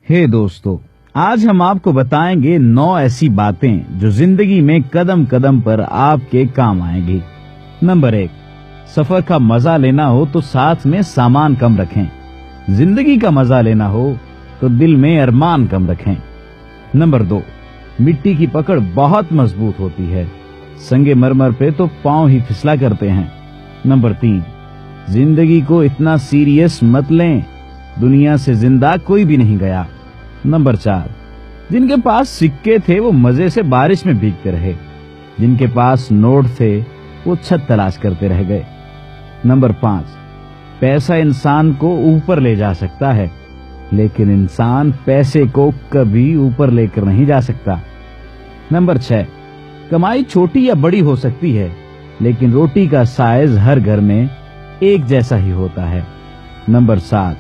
हे दोस्तों, आज हम आपको बताएंगे 9 ऐसी बातें जो जिंदगी में कदम कदम पर आपके काम आएंगी। नंबर 1, सफर का मजा लेना हो तो साथ में सामान कम रखें। जिंदगी का मजा लेना हो तो दिल में अरमान कम रखें। नंबर 2, मिट्टी की पकड़ बहुत मजबूत होती है, संगे मरमर पे तो पांव ही फिसला करते हैं। नंबर 3, जिंदगी को इतना सीरियस मत लें, दुनिया से जिंदा कोई भी नहीं गया। नंबर 4, जिनके पास सिक्के थे वो मजे से बारिश में भीगते रहे, जिनके पास नोट थे वो छत तलाश करते रह गए। नंबर 5, पैसा इंसान को ऊपर ले जा सकता है, लेकिन इंसान पैसे को कभी ऊपर लेकर नहीं जा सकता। नंबर 6, कमाई छोटी या बड़ी हो सकती है, लेकिन रोटी का साइज हर घर में एक जैसा ही होता है। नंबर 7,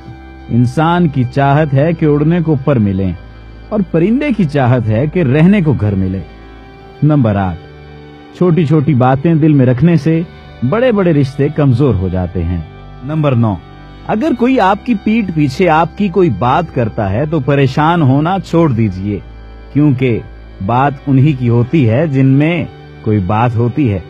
इंसान की चाहत है कि उड़ने को पर मिले और परिंदे की चाहत है कि रहने को घर मिले। नंबर 8, छोटी छोटी बातें दिल में रखने से बड़े बड़े रिश्ते कमजोर हो जाते हैं। नंबर 9, अगर कोई आपकी पीठ पीछे आपकी कोई बात करता है तो परेशान होना छोड़ दीजिए, क्योंकि बात उन्हीं की होती है जिनमें कोई बात होती है।